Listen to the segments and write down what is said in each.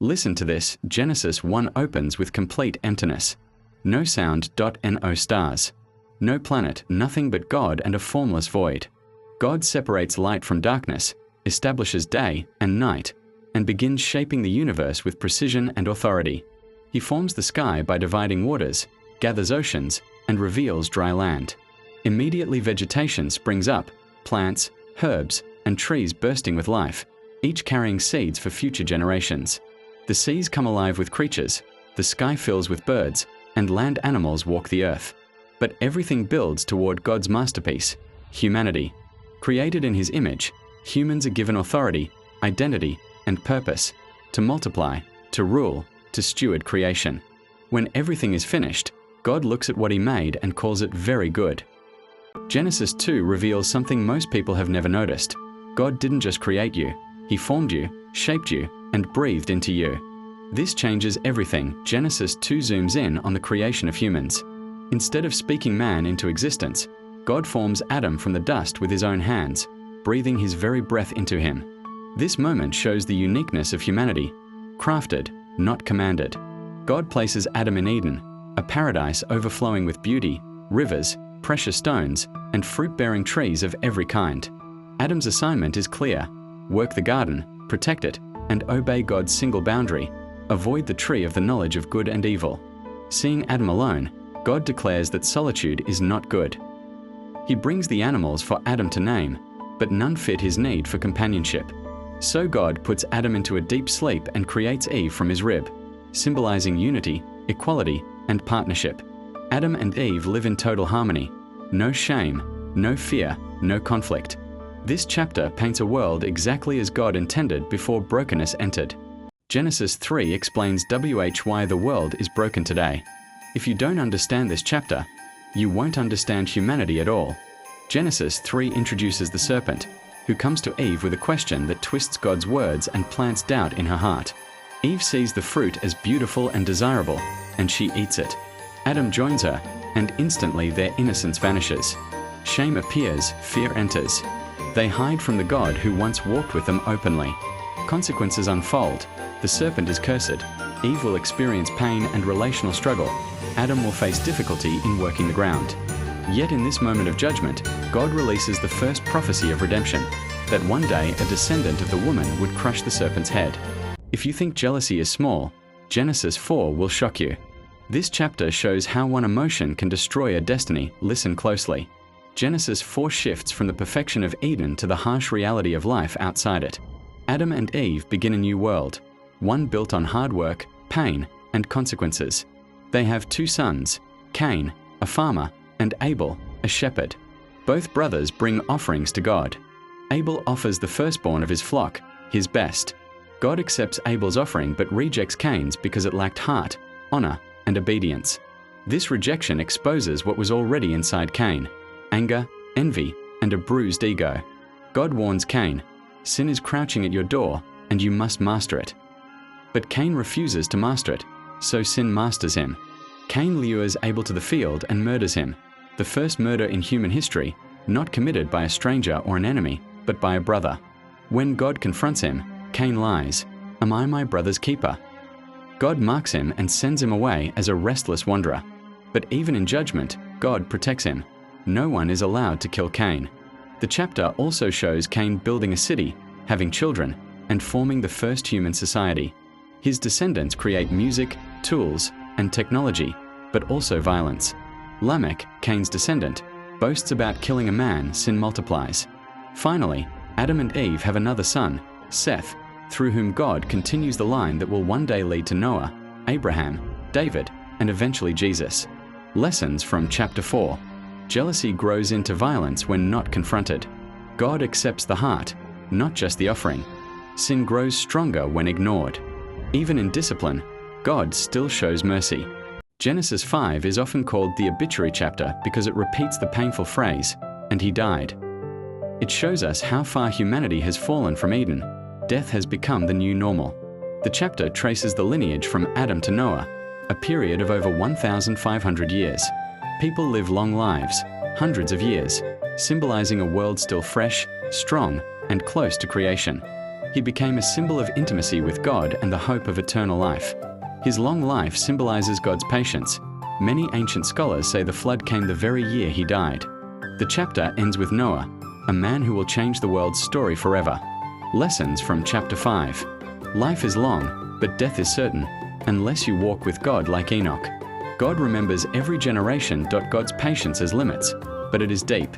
Listen to this, Genesis 1 opens with complete emptiness. No sound, no stars. No planet, nothing but God and a formless void. God separates light from darkness, establishes day and night, and begins shaping the universe with precision and authority. He forms the sky by dividing waters, gathers oceans, and reveals dry land. Immediately vegetation springs up, plants, herbs, and trees bursting with life, each carrying seeds for future generations. The seas come alive with creatures, the sky fills with birds, and land animals walk the earth. But everything builds toward God's masterpiece, humanity. Created in His image, humans are given authority, identity, and purpose to multiply, to rule, to steward creation. When everything is finished, God looks at what He made and calls it very good. Genesis 2 reveals something most people have never noticed. God didn't just create you, He formed you, shaped you, and breathed into you. This changes everything. Genesis 2 zooms in on the creation of humans. Instead of speaking man into existence, God forms Adam from the dust with His own hands, breathing His very breath into him. This moment shows the uniqueness of humanity, crafted, not commanded. God places Adam in Eden, a paradise overflowing with beauty, rivers, precious stones, and fruit-bearing trees of every kind. Adam's assignment is clear: work the garden, protect it, and obey God's single boundary: avoid the tree of the knowledge of good and evil. Seeing Adam alone, God declares that solitude is not good. He brings the animals for Adam to name, but none fit his need for companionship. So God puts Adam into a deep sleep and creates Eve from his rib, symbolizing unity, equality, and partnership. Adam and Eve live in total harmony. No shame, no fear, no conflict. This chapter paints a world exactly as God intended before brokenness entered. Genesis 3 explains why the world is broken today. If you don't understand this chapter, you won't understand humanity at all. Genesis 3 introduces the serpent, who comes to Eve with a question that twists God's words and plants doubt in her heart. Eve sees the fruit as beautiful and desirable, and she eats it. Adam joins her, and instantly their innocence vanishes. Shame appears, fear enters. They hide from the God who once walked with them openly. Consequences unfold. The serpent is cursed. Eve will experience pain and relational struggle. Adam will face difficulty in working the ground. Yet in this moment of judgment, God releases the first prophecy of redemption, that one day a descendant of the woman would crush the serpent's head. If you think jealousy is small, Genesis 4 will shock you. This chapter shows how one emotion can destroy a destiny. Listen closely. Genesis 4 shifts from the perfection of Eden to the harsh reality of life outside it. Adam and Eve begin a new world, one built on hard work, pain, and consequences. They have two sons, Cain, a farmer, and Abel, a shepherd. Both brothers bring offerings to God. Abel offers the firstborn of his flock, his best. God accepts Abel's offering but rejects Cain's because it lacked heart, honor, and obedience. This rejection exposes what was already inside Cain: anger, envy, and a bruised ego. God warns Cain, "Sin is crouching at your door, and you must master it." But Cain refuses to master it, so sin masters him. Cain lures Abel to the field and murders him, the first murder in human history, not committed by a stranger or an enemy, but by a brother. When God confronts him, Cain lies, "Am I my brother's keeper?" God marks him and sends him away as a restless wanderer. But even in judgment, God protects him. No one is allowed to kill Cain. The chapter also shows Cain building a city, having children, and forming the first human society. His descendants create music, tools, and technology, but also violence. Lamech, Cain's descendant, boasts about killing a man. Sin multiplies. Finally, Adam and Eve have another son, Seth, through whom God continues the line that will one day lead to Noah, Abraham, David, and eventually Jesus. Lessons from chapter 4. Jealousy grows into violence when not confronted. God accepts the heart, not just the offering. Sin grows stronger when ignored. Even in discipline, God still shows mercy. Genesis 5 is often called the obituary chapter because it repeats the painful phrase, "And he died." It shows us how far humanity has fallen from Eden. Death has become the new normal. The chapter traces the lineage from Adam to Noah, a period of over 1,500 years. People live long lives, hundreds of years, symbolizing a world still fresh, strong, and close to creation. He became a symbol of intimacy with God and the hope of eternal life. His long life symbolizes God's patience. Many ancient scholars say the flood came the very year he died. The chapter ends with Noah, a man who will change the world's story forever. Lessons from chapter 5. Life is long, but death is certain, unless you walk with God like Enoch. God remembers every generation. God's patience has limits, but it is deep.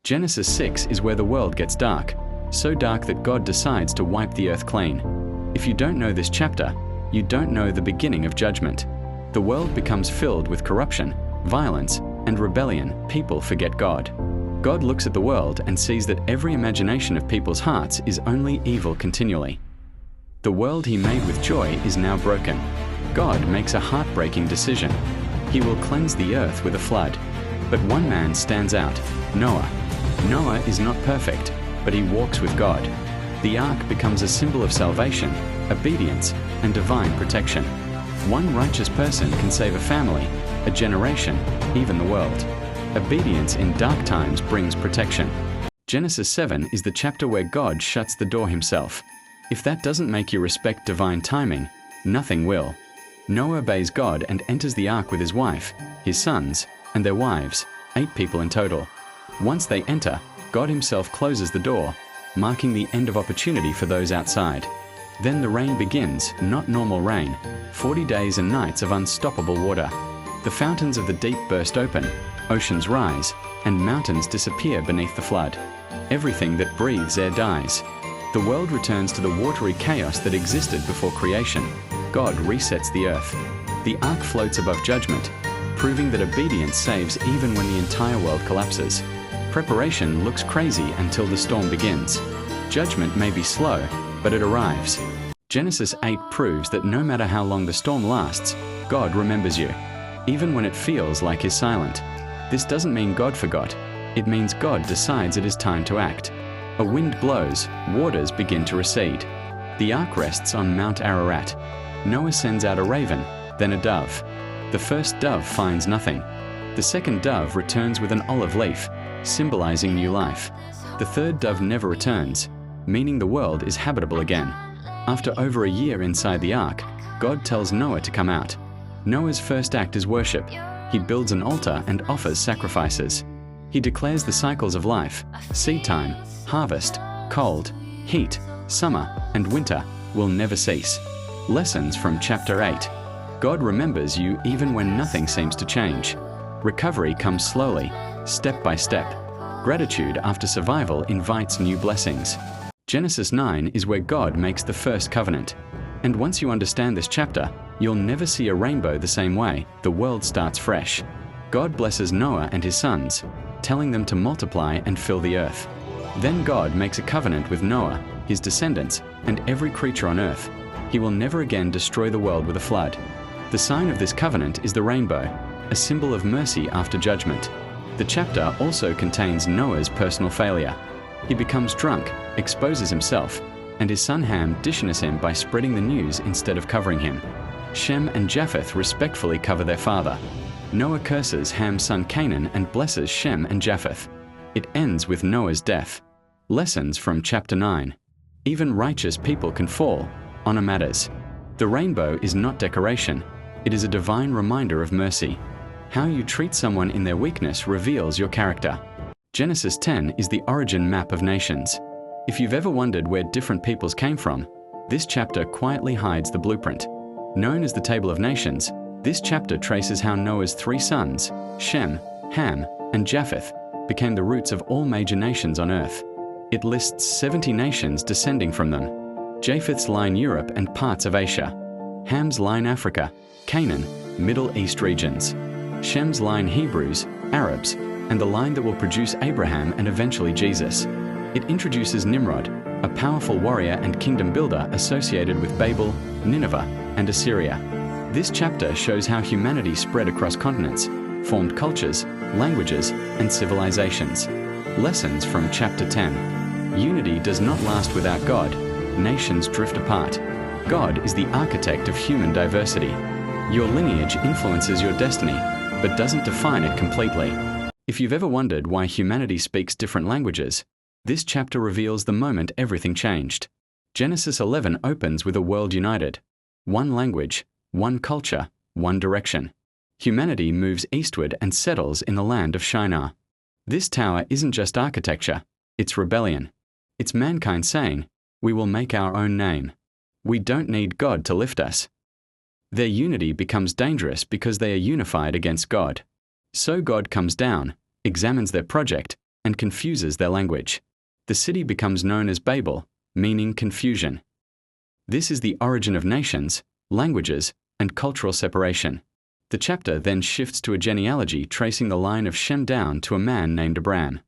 Genesis 6 is where the world gets dark, so dark that God decides to wipe the earth clean. If you don't know this chapter, you don't know the beginning of judgment. The world becomes filled with corruption, violence, and rebellion. People forget God. God looks at the world and sees that every imagination of people's hearts is only evil continually. The world he made with joy is now broken. God makes a heartbreaking decision. He will cleanse the earth with a flood. But one man stands out, Noah. Noah is not perfect, but he walks with God. The ark becomes a symbol of salvation, obedience, and divine protection. One righteous person can save a family, a generation, even the world. Obedience in dark times brings protection. Genesis 7 is the chapter where God shuts the door himself. If that doesn't make you respect divine timing, nothing will. Noah obeys God and enters the ark with his wife, his sons, and their wives, 8 people in total. Once they enter, God himself closes the door, marking the end of opportunity for those outside. Then the rain begins, not normal rain, 40 days and nights of unstoppable water. The fountains of the deep burst open, oceans rise, and mountains disappear beneath the flood. Everything that breathes air dies. The world returns to the watery chaos that existed before creation. God resets the earth. The ark floats above judgment, proving that obedience saves even when the entire world collapses. Preparation looks crazy until the storm begins. Judgment may be slow, but it arrives. Genesis 8 proves that no matter how long the storm lasts, God remembers you, even when it feels like he's silent. This doesn't mean God forgot. It means God decides it is time to act. A wind blows, waters begin to recede. The ark rests on Mount Ararat. Noah sends out a raven, then a dove. The first dove finds nothing. The second dove returns with an olive leaf, symbolizing new life. The third dove never returns, meaning the world is habitable again. After over a year inside the ark, God tells Noah to come out. Noah's first act is worship. He builds an altar and offers sacrifices. He declares the cycles of life, seed time, harvest, cold, heat, summer, and winter will never cease. Lessons from chapter 8. God remembers you even when nothing seems to change. Recovery comes slowly, step by step. Gratitude after survival invites new blessings. Genesis 9 is where God makes the first covenant. And once you understand this chapter, you'll never see a rainbow the same way. The world starts fresh. God blesses Noah and his sons, telling them to multiply and fill the earth. Then God makes a covenant with Noah, his descendants, and every creature on earth. He will never again destroy the world with a flood. The sign of this covenant is the rainbow, a symbol of mercy after judgment. The chapter also contains Noah's personal failure. He becomes drunk, exposes himself, and his son Ham dishonours him by spreading the news instead of covering him. Shem and Japheth respectfully cover their father. Noah curses Ham's son Canaan and blesses Shem and Japheth. It ends with Noah's death. Lessons from chapter 9. Even righteous people can fall. Honor matters. The rainbow is not decoration. It is a divine reminder of mercy. How you treat someone in their weakness reveals your character. Genesis 10 is the origin map of nations. If you've ever wondered where different peoples came from, this chapter quietly hides the blueprint. Known as the Table of Nations, this chapter traces how Noah's 3 sons, Shem, Ham, and Japheth, became the roots of all major nations on earth. It lists 70 nations descending from them. Japheth's line Europe and parts of Asia. Ham's line Africa, Canaan, Middle East regions. Shem's line Hebrews, Arabs, and the line that will produce Abraham and eventually Jesus. It introduces Nimrod, a powerful warrior and kingdom builder associated with Babel, Nineveh, and Assyria. This chapter shows how humanity spread across continents, formed cultures, languages, and civilizations. Lessons from chapter 10. Unity does not last without God. Nations drift apart. God is the architect of human diversity. Your lineage influences your destiny, but doesn't define it completely. If you've ever wondered why humanity speaks different languages, this chapter reveals the moment everything changed. Genesis 11 opens with a world united. One language, one culture, one direction. Humanity moves eastward and settles in the land of Shinar. This tower isn't just architecture, it's rebellion. It's mankind saying, "We will make our own name. We don't need God to lift us." Their unity becomes dangerous because they are unified against God. So God comes down, examines their project, and confuses their language. The city becomes known as Babel, meaning confusion. This is the origin of nations, languages, and cultural separation. The chapter then shifts to a genealogy tracing the line of Shem down to a man named Abram.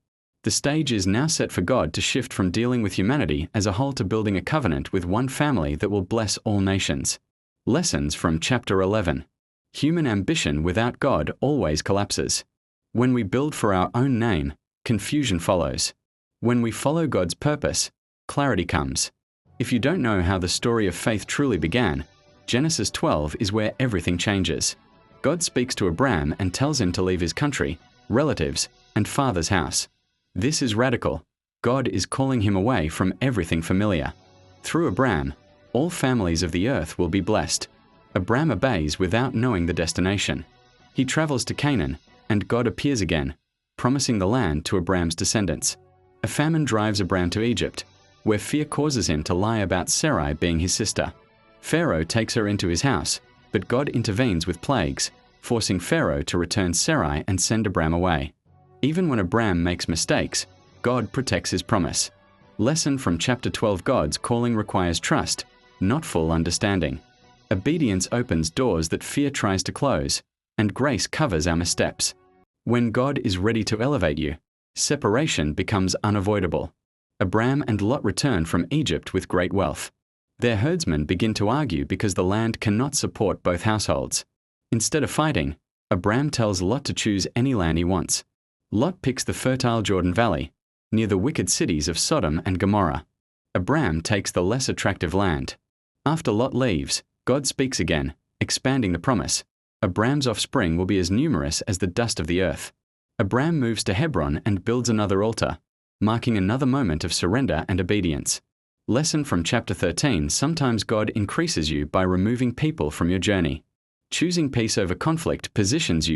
The stage is now set for God to shift from dealing with humanity as a whole to building a covenant with one family that will bless all nations. Lessons from chapter 11. Human ambition without God always collapses. When we build for our own name, confusion follows. When we follow God's purpose, clarity comes. If you don't know how the story of faith truly began, Genesis 12 is where everything changes. God speaks to Abram and tells him to leave his country, relatives, and father's house. This is radical. God is calling him away from everything familiar. Through Abram, all families of the earth will be blessed. Abram obeys without knowing the destination. He travels to Canaan, and God appears again, promising the land to Abram's descendants. A famine drives Abram to Egypt, where fear causes him to lie about Sarai being his sister. Pharaoh takes her into his house, but God intervenes with plagues, forcing Pharaoh to return Sarai and send Abram away. Even when Abram makes mistakes, God protects his promise. Lesson from chapter 12: God's calling requires trust, not full understanding. Obedience opens doors that fear tries to close, and grace covers our missteps. When God is ready to elevate you, separation becomes unavoidable. Abram and Lot return from Egypt with great wealth. Their herdsmen begin to argue because the land cannot support both households. Instead of fighting, Abram tells Lot to choose any land he wants. Lot picks the fertile Jordan Valley, near the wicked cities of Sodom and Gomorrah. Abram takes the less attractive land. After Lot leaves, God speaks again, expanding the promise. Abram's offspring will be as numerous as the dust of the earth. Abram moves to Hebron and builds another altar, marking another moment of surrender and obedience. Lesson from chapter 13: Sometimes God increases you by removing people from your journey. Choosing peace over conflict positions you